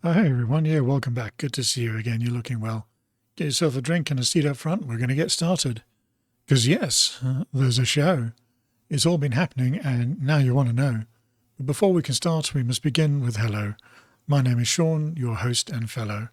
Hey everyone, yeah, welcome back. Good to see you again. You're looking well. Get yourself a drink and a seat up front. We're going to get started. Because, yes, there's a show. It's all been happening, and now you want to know. But before we can start, we must begin with hello. My name is Sean, your host and fellow.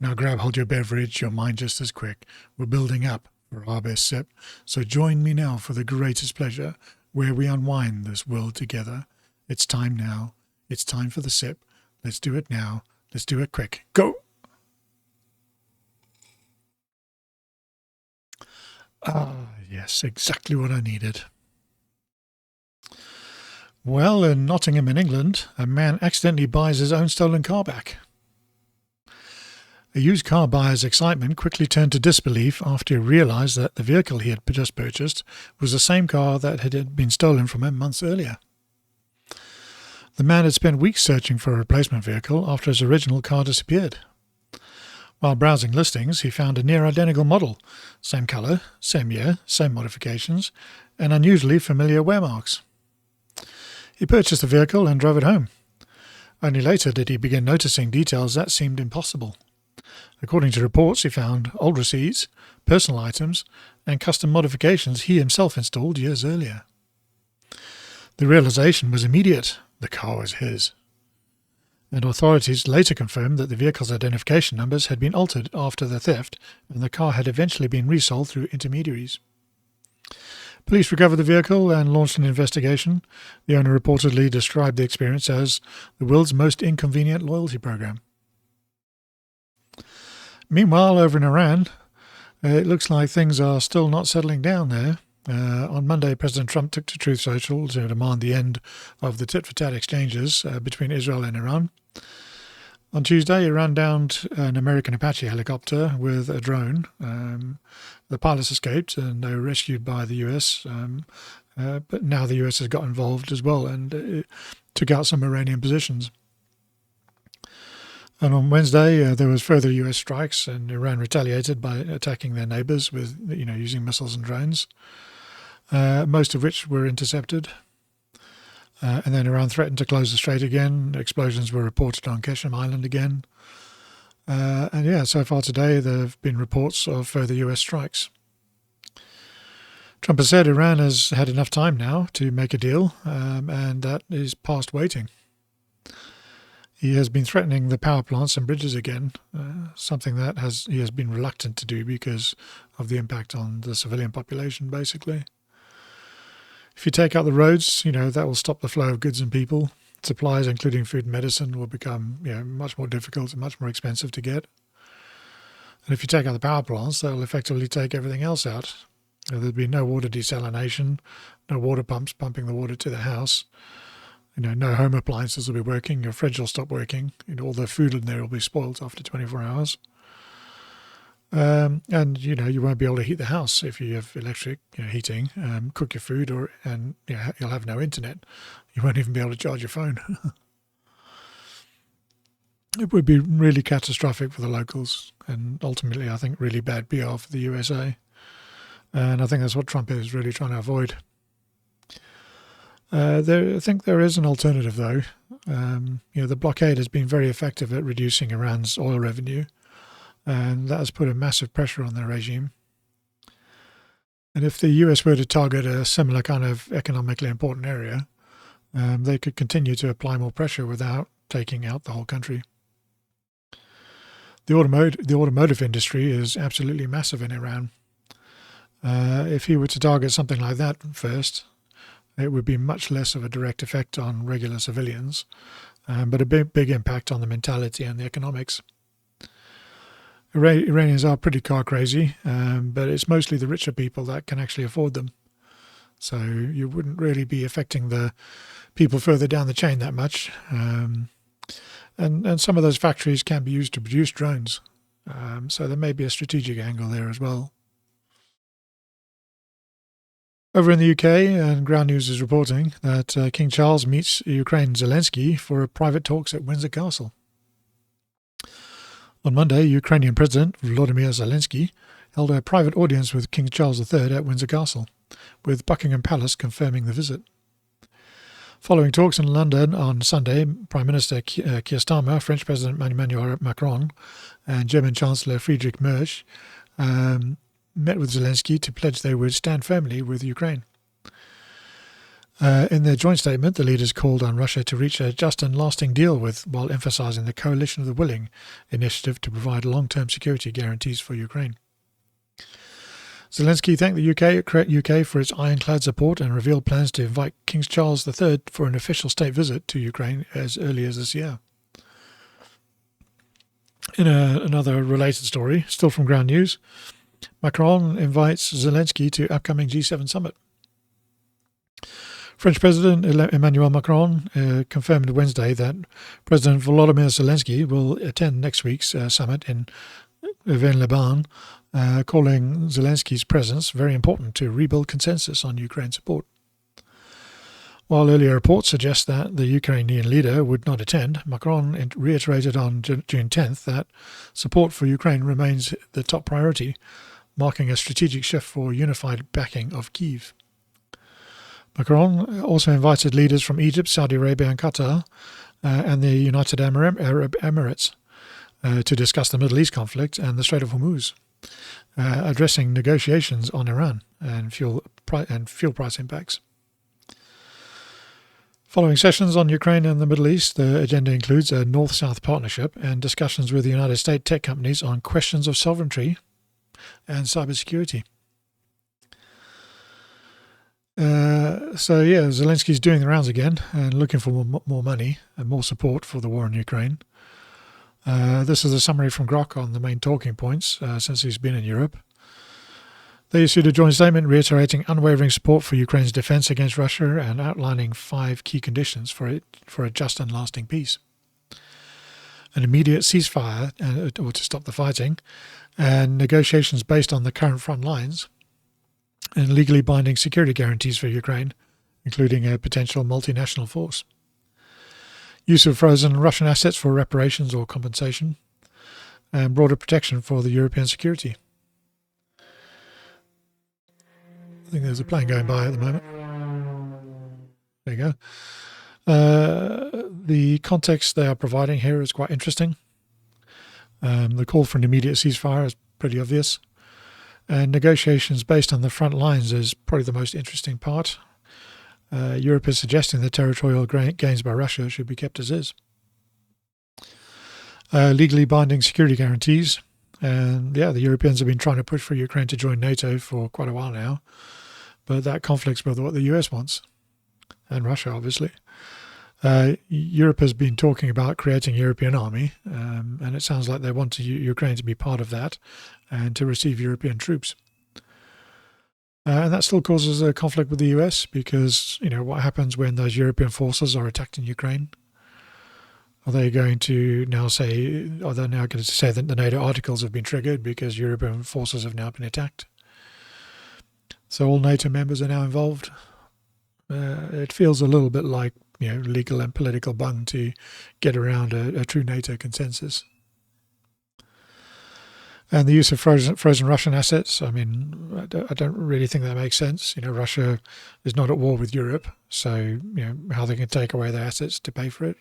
Now hold your beverage, your mind just as quick. We're building up for our best sip. So join me now for the greatest pleasure, where we unwind this world together. It's time now. It's time for the sip. Let's do it now. Let's do it quick. Go! Yes, exactly what I needed. Well, in Nottingham in England, a man accidentally buys his own stolen car back. A used car buyer's excitement quickly turned to disbelief after he realised that the vehicle he had just purchased was the same car that had been stolen from him months earlier. The man had spent weeks searching for a replacement vehicle after his original car disappeared. While browsing listings, he found a near-identical model, same colour, same year, same modifications, and unusually familiar wear marks. He purchased the vehicle and drove it home. Only later did he begin noticing details that seemed impossible. According to reports, he found old receipts, personal items, and custom modifications he himself installed years earlier. The realization was immediate. The car was his. And authorities later confirmed that the vehicle's identification numbers had been altered after the theft, and the car had eventually been resold through intermediaries. Police recovered the vehicle and launched an investigation. The owner reportedly described the experience as the world's most inconvenient loyalty program. Meanwhile, over in Iran, it looks like things are still not settling down there. On Monday, President Trump took to Truth Social to demand the end of the tit-for-tat exchanges between Israel and Iran. On Tuesday, Iran downed an American Apache helicopter with a drone. The pilots escaped and they were rescued by the US, but now the US has got involved as well and took out some Iranian positions. And on Wednesday, there was further US strikes, and Iran retaliated by attacking their neighbours with, using missiles and drones. Most of which were intercepted. And then Iran threatened to close the strait again. Explosions were reported on Qasem Island again. So far today there have been reports of further US strikes. Trump has said Iran has had enough time now to make a deal, and that is past waiting. He has been threatening the power plants and bridges again, something that he has been reluctant to do because of the impact on the civilian population, basically. If you take out the roads, that will stop the flow of goods and people. Supplies, including food and medicine, will become much more difficult and much more expensive to get. And if you take out the power plants, that will effectively take everything else out. There'll be no water desalination, no water pumps pumping the water to the house. No home appliances will be working. Your fridge will stop working. All the food in there will be spoiled after 24 hours. And you won't be able to heat the house if you have electric heating. Cook your food, you'll have no internet. You won't even be able to charge your phone. It would be really catastrophic for the locals, and ultimately, I think, really bad PR for the USA. And I think that's what Trump is really trying to avoid. I think there is an alternative, though. The blockade has been very effective at reducing Iran's oil revenue, and that has put a massive pressure on their regime. And if the US were to target a similar kind of economically important area, they could continue to apply more pressure without taking out the whole country. The automotive industry is absolutely massive in Iran. If he were to target something like that first, it would be much less of a direct effect on regular civilians, but a big impact on the mentality and the economics. Iranians are pretty car crazy, but it's mostly the richer people that can actually afford them. So you wouldn't really be affecting the people further down the chain that much. And some of those factories can be used to produce drones. So there may be a strategic angle there as well. Over in the UK, and Ground News is reporting that King Charles meets Ukraine's Zelensky for private talks at Windsor Castle. On Monday, Ukrainian President Volodymyr Zelensky held a private audience with King Charles III at Windsor Castle, with Buckingham Palace confirming the visit. Following talks in London on Sunday, Prime Minister Keir Starmer, French President Emmanuel Macron, and German Chancellor Friedrich Merz met with Zelensky to pledge they would stand firmly with Ukraine. In their joint statement, the leaders called on Russia to reach a just and lasting deal while emphasizing the Coalition of the Willing initiative to provide long-term security guarantees for Ukraine. Zelensky thanked the UK for its ironclad support and revealed plans to invite King Charles III for an official state visit to Ukraine as early as this year. In another related story, still from Ground News, Macron invites Zelensky to upcoming G7 summit. French President Emmanuel Macron confirmed Wednesday that President Volodymyr Zelensky will attend next week's summit in Vaux-en-les-Bains, calling Zelensky's presence very important to rebuild consensus on Ukraine support. While earlier reports suggest that the Ukrainian leader would not attend, Macron reiterated on June 10th that support for Ukraine remains the top priority, marking a strategic shift for unified backing of Kyiv. Macron also invited leaders from Egypt, Saudi Arabia and Qatar and the United Arab Emirates to discuss the Middle East conflict and the Strait of Hormuz, addressing negotiations on Iran and fuel price impacts. Following sessions on Ukraine and the Middle East, the agenda includes a North-South partnership and discussions with the United States tech companies on questions of sovereignty and cybersecurity. Zelensky's doing the rounds again and looking for more money and more support for the war in Ukraine. This is a summary from Grok on the main talking points since he's been in Europe. They issued a joint statement reiterating unwavering support for Ukraine's defense against Russia and outlining 5 key conditions for a just and lasting peace. An immediate ceasefire or to stop the fighting, and negotiations based on the current front lines, and legally binding security guarantees for Ukraine, including a potential multinational force. Use of frozen Russian assets for reparations or compensation, and broader protection for the European security. I think there's a plane going by at the moment. There you go. The context they are providing here is quite interesting. The call for an immediate ceasefire is pretty obvious. And negotiations based on the front lines is probably the most interesting part. Europe is suggesting the territorial gains by Russia should be kept as is. Legally binding security guarantees. And the Europeans have been trying to push for Ukraine to join NATO for quite a while now. But that conflicts with what the US wants. And Russia, obviously. Europe has been talking about creating a European army, and it sounds like they want Ukraine to be part of that and to receive European troops. And that still causes a conflict with the US because, what happens when those European forces are attacked in Ukraine? Are they now going to say that the NATO articles have been triggered because European forces have now been attacked? So all NATO members are now involved. It feels a little bit like legal and political bung to get around a true NATO consensus. And the use of frozen Russian assets, I don't really think that makes sense. Russia is not at war with Europe, so how they can take away their assets to pay for it.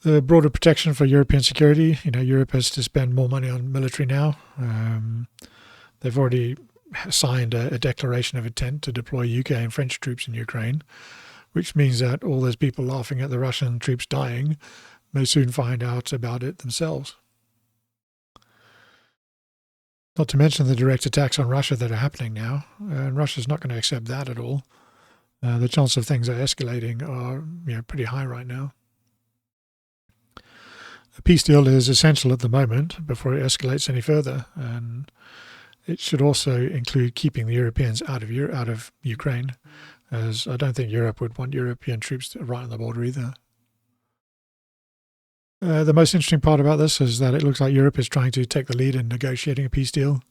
The broader protection for European security, Europe has to spend more money on military now. They've already signed a declaration of intent to deploy UK and French troops in Ukraine, which means that all those people laughing at the Russian troops dying may soon find out about it themselves. Not to mention the direct attacks on Russia that are happening now, and Russia's not going to accept that at all. The chance of things escalating are pretty high right now. A peace deal is essential at the moment before it escalates any further, and it should also include keeping the Europeans out of Ukraine, as I don't think Europe would want European troops right on the border either. The most interesting part about this is that it looks like Europe is trying to take the lead in negotiating a peace deal.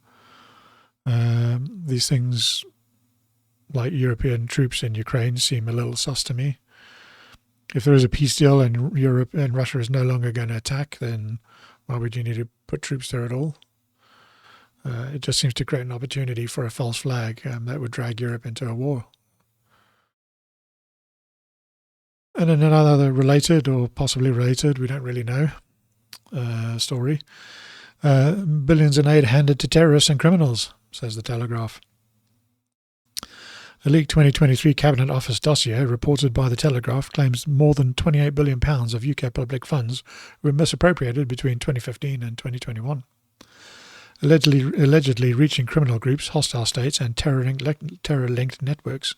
These things, like European troops in Ukraine, seem a little sus to me. If there is a peace deal and Europe and Russia is no longer going to attack, then why would you need to put troops there at all? It just seems to create an opportunity for a false flag that would drag Europe into a war. And in another related, or possibly related, we don't really know, story, billions in aid handed to terrorists and criminals, says the Telegraph. A leaked 2023 Cabinet Office dossier reported by the Telegraph claims more than £28 billion of UK public funds were misappropriated between 2015 and 2021, allegedly reaching criminal groups, hostile states and terror-linked networks.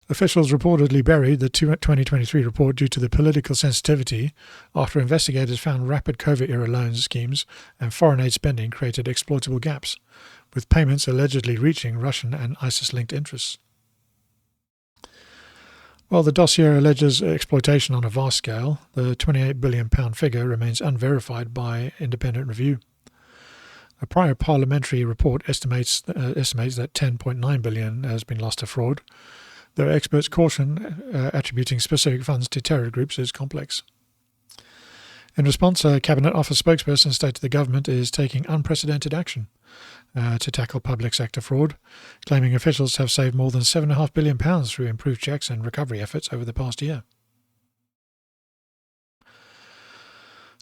Officials reportedly buried the 2023 report due to the political sensitivity after investigators found rapid COVID-era loan schemes and foreign aid spending created exploitable gaps, with payments allegedly reaching Russian and ISIS-linked interests. While the dossier alleges exploitation on a vast scale, the £28 billion figure remains unverified by independent review. A prior parliamentary report estimates that £10.9 billion has been lost to fraud, though experts caution attributing specific funds to terror groups is complex. In response, a Cabinet Office spokesperson stated the government is taking unprecedented action to tackle public sector fraud, claiming officials have saved more than £7.5 billion through improved checks and recovery efforts over the past year.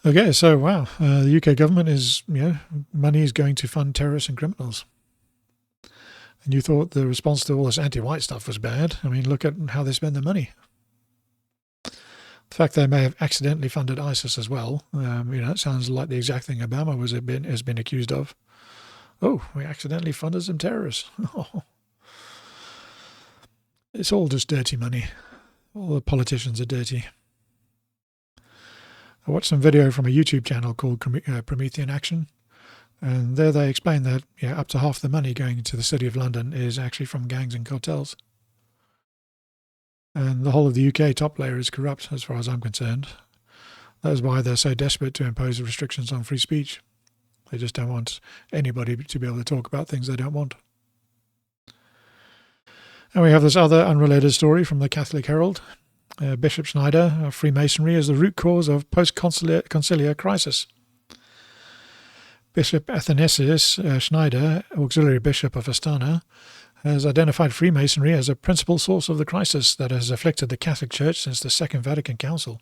Okay, so wow, the UK government is, money is going to fund terrorists and criminals. And you thought the response to all this anti-white stuff was bad. I mean, look at how they spend their money. The fact they may have accidentally funded ISIS as well, it sounds like the exact thing Obama has been accused of. Oh, we accidentally funded some terrorists. It's all just dirty money. All the politicians are dirty. I watched some video from a YouTube channel called Promethean Action, and there they explain that up to half the money going into the City of London is actually from gangs and cartels. And the whole of the UK top layer is corrupt, as far as I'm concerned. That is why they're so desperate to impose restrictions on free speech. They just don't want anybody to be able to talk about things they don't want. And we have this other unrelated story from the Catholic Herald. Bishop Schneider of Freemasonry is the root cause of post-conciliar crisis. Bishop Athanasius Schneider, Auxiliary Bishop of Astana, has identified Freemasonry as a principal source of the crisis that has afflicted the Catholic Church since the Second Vatican Council,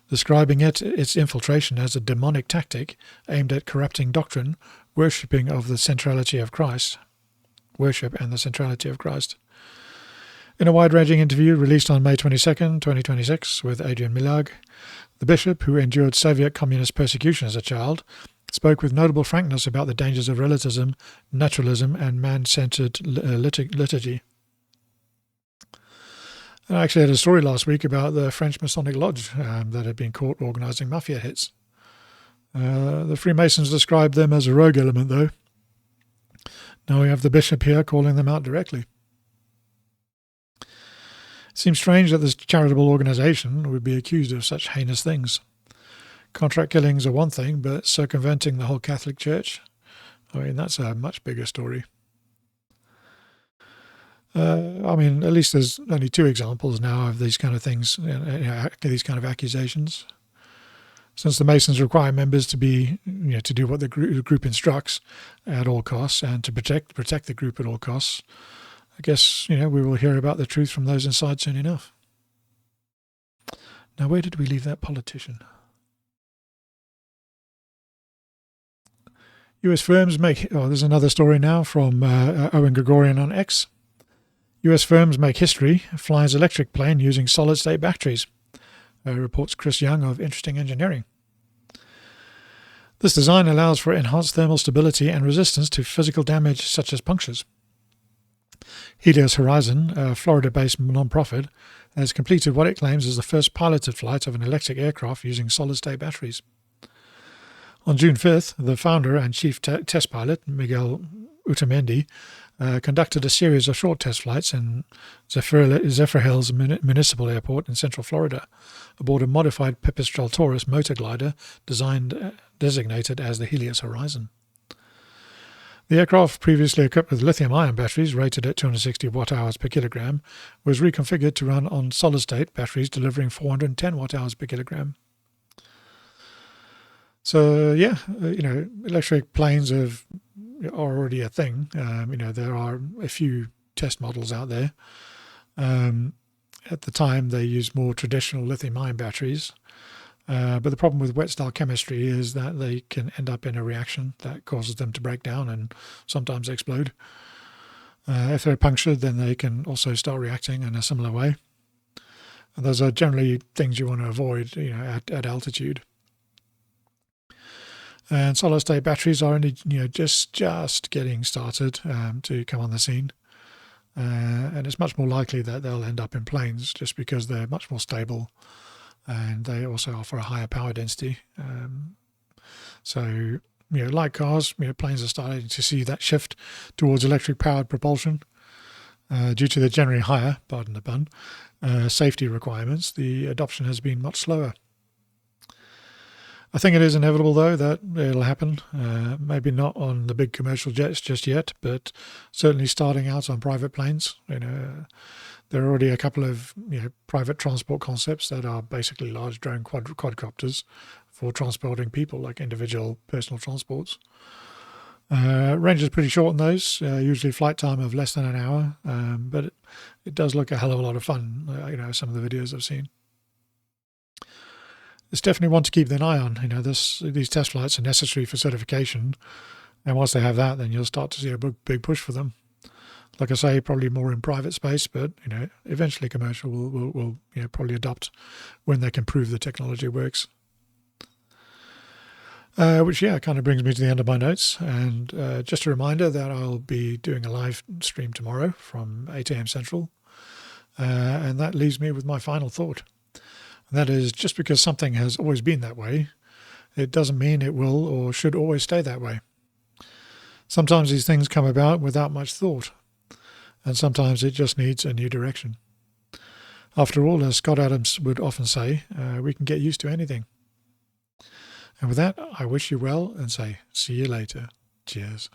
describing its infiltration as a demonic tactic aimed at corrupting doctrine, worship and the centrality of Christ. In a wide-ranging interview released on May 22, 2026, with Adrian Milag, the bishop, who endured Soviet communist persecution as a child, spoke with notable frankness about the dangers of relativism, naturalism, and man-centered liturgy. And I actually had a story last week about the French Masonic Lodge that had been caught organising mafia hits. The Freemasons described them as a rogue element, though. Now we have the bishop here calling them out directly. It seems strange that this charitable organisation would be accused of such heinous things. Contract killings are one thing, but circumventing the whole Catholic Church, that's a much bigger story. At least there's only two examples now of these kind of things, these kind of accusations. Since the Masons require members to be, to do what the group instructs at all costs and to protect the group at all costs, I guess, we will hear about the truth from those inside soon enough. Now, where did we leave that politician? US firms there's another story now from Owen Gregorian on X. US firms make history, flies electric plane using solid-state batteries, reports Chris Young of Interesting Engineering. This design allows for enhanced thermal stability and resistance to physical damage such as punctures. Helios Horizon, a Florida-based non-profit, has completed what it claims is the first piloted flight of an electric aircraft using solid-state batteries. On June 5th, the founder and chief test pilot, Miguel Utamendi, conducted a series of short test flights in Zephyrhills Municipal Airport in Central Florida, aboard a modified Pipistrel Taurus motor glider designated as the Helios Horizon. The aircraft, previously equipped with lithium-ion batteries rated at 260 watt-hours per kilogram, was reconfigured to run on solid-state batteries delivering 410 watt-hours per kilogram. So, electric planes are already a thing. There are a few test models out there. at the time they used more traditional lithium-ion batteries. But the problem with wet style chemistry is that they can end up in a reaction that causes them to break down and sometimes explode. If they're punctured, then they can also start reacting in a similar way. And those are generally things you want to avoid, at altitude. And solid-state batteries are only, just getting started to come on the scene. And it's much more likely that they'll end up in planes just because they're much more stable, and they also offer a higher power density. So, like cars, planes are starting to see that shift towards electric-powered propulsion. Due to the generally higher, pardon the pun, safety requirements, the adoption has been much slower. I think it is inevitable, though, that it'll happen. Maybe not on the big commercial jets just yet, but certainly starting out on private planes. There are already a couple of private transport concepts that are basically large drone quadcopters for transporting people, like individual personal transports. Range is pretty short on those, usually flight time of less than an hour, but it does look a hell of a lot of fun, some of the videos I've seen. It's definitely one to keep an eye on. These test flights are necessary for certification, and once they have that, then you'll start to see a big push for them. Like I say, probably more in private space, but eventually commercial will probably adopt when they can prove the technology works. Which kind of brings me to the end of my notes, and just a reminder that I'll be doing a live stream tomorrow from 8 a.m. Central, and that leaves me with my final thought. And that is, just because something has always been that way, it doesn't mean it will or should always stay that way. Sometimes these things come about without much thought, and sometimes it just needs a new direction. After all, as Scott Adams would often say, we can get used to anything. And with that, I wish you well and say, see you later. Cheers.